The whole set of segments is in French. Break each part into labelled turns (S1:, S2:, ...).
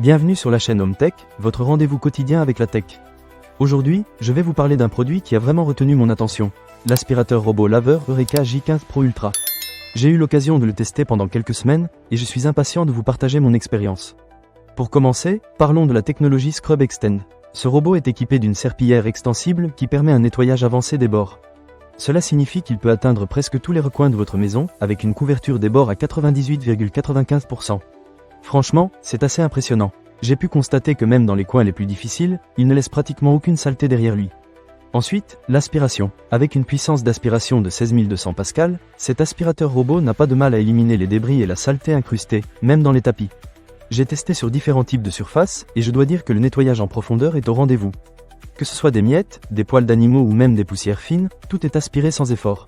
S1: Bienvenue sur la chaîne Home Tech, votre rendez-vous quotidien avec la tech. Aujourd'hui, je vais vous parler d'un produit qui a vraiment retenu mon attention, l'aspirateur robot laveur Eureka J15 Pro Ultra. J'ai eu l'occasion de le tester pendant quelques semaines, et je suis impatient de vous partager mon expérience. Pour commencer, parlons de la technologie Scrub Extend. Ce robot est équipé d'une serpillière extensible qui permet un nettoyage avancé des bords. Cela signifie qu'il peut atteindre presque tous les recoins de votre maison, avec une couverture des bords à 98,95%. Franchement, c'est assez impressionnant. J'ai pu constater que même dans les coins les plus difficiles, il ne laisse pratiquement aucune saleté derrière lui. Ensuite, l'aspiration. Avec une puissance d'aspiration de 16 200 Pascal, cet aspirateur robot n'a pas de mal à éliminer les débris et la saleté incrustée, même dans les tapis. J'ai testé sur différents types de surfaces, et je dois dire que le nettoyage en profondeur est au rendez-vous. Que ce soit des miettes, des poils d'animaux ou même des poussières fines, tout est aspiré sans effort.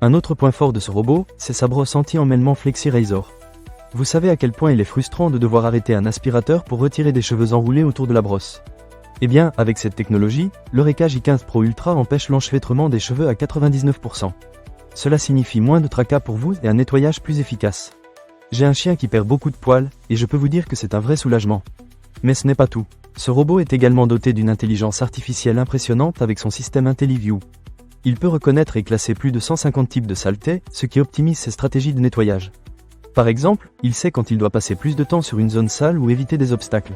S1: Un autre point fort de ce robot, c'est sa brosse anti-emmêlement Flexi Razor. Vous savez à quel point il est frustrant de devoir arrêter un aspirateur pour retirer des cheveux enroulés autour de la brosse. Eh bien, avec cette technologie, l'Eureka J15 Pro Ultra empêche l'enchevêtrement des cheveux à 99%. Cela signifie moins de tracas pour vous et un nettoyage plus efficace. J'ai un chien qui perd beaucoup de poils, et je peux vous dire que c'est un vrai soulagement. Mais ce n'est pas tout. Ce robot est également doté d'une intelligence artificielle impressionnante avec son système IntelliView. Il peut reconnaître et classer plus de 150 types de saleté, ce qui optimise ses stratégies de nettoyage. Par exemple, il sait quand il doit passer plus de temps sur une zone sale ou éviter des obstacles.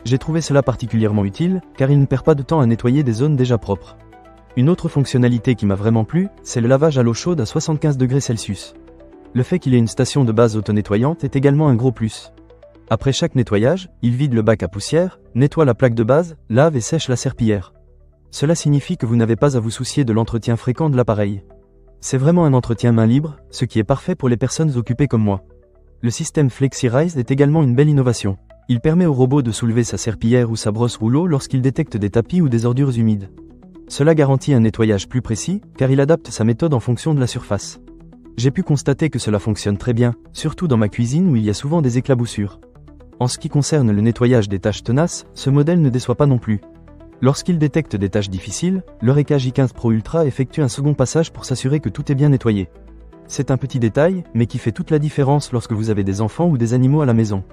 S1: J'ai trouvé cela particulièrement utile, car il ne perd pas de temps à nettoyer des zones déjà propres. Une autre fonctionnalité qui m'a vraiment plu, c'est le lavage à l'eau chaude à 75 degrés Celsius. Le fait qu'il ait une station de base auto-nettoyante est également un gros plus. Après chaque nettoyage, il vide le bac à poussière, nettoie la plaque de base, lave et sèche la serpillière. Cela signifie que vous n'avez pas à vous soucier de l'entretien fréquent de l'appareil. C'est vraiment un entretien main libre, ce qui est parfait pour les personnes occupées comme moi. Le système FlexiRise est également une belle innovation. Il permet au robot de soulever sa serpillière ou sa brosse rouleau lorsqu'il détecte des tapis ou des ordures humides. Cela garantit un nettoyage plus précis, car il adapte sa méthode en fonction de la surface. J'ai pu constater que cela fonctionne très bien, surtout dans ma cuisine où il y a souvent des éclaboussures. En ce qui concerne le nettoyage des tâches tenaces, ce modèle ne déçoit pas non plus. Lorsqu'il détecte des tâches difficiles, l'Eureka J15 Pro Ultra effectue un second passage pour s'assurer que tout est bien nettoyé. C'est un petit détail, mais qui fait toute la différence lorsque vous avez des enfants ou des animaux à la maison.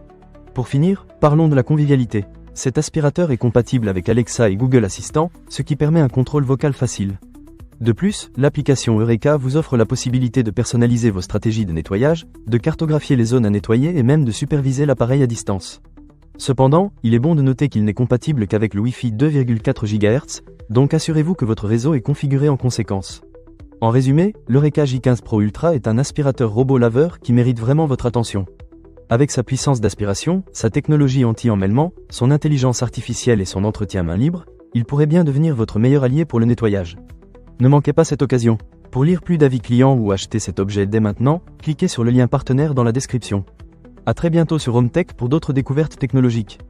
S1: Pour finir, parlons de la convivialité. Cet aspirateur est compatible avec Alexa et Google Assistant, ce qui permet un contrôle vocal facile. De plus, l'application Eureka vous offre la possibilité de personnaliser vos stratégies de nettoyage, de cartographier les zones à nettoyer et même de superviser l'appareil à distance. Cependant, il est bon de noter qu'il n'est compatible qu'avec le Wi-Fi 2,4 GHz, donc assurez-vous que votre réseau est configuré en conséquence. En résumé, l'Eureka J15 Pro Ultra est un aspirateur robot laveur qui mérite vraiment votre attention. Avec sa puissance d'aspiration, sa technologie anti-emmêlement, son intelligence artificielle et son entretien main libre, il pourrait bien devenir votre meilleur allié pour le nettoyage. Ne manquez pas cette occasion. Pour lire plus d'avis clients ou acheter cet objet dès maintenant, cliquez sur le lien partenaire dans la description. À très bientôt sur Home Tech pour d'autres découvertes technologiques.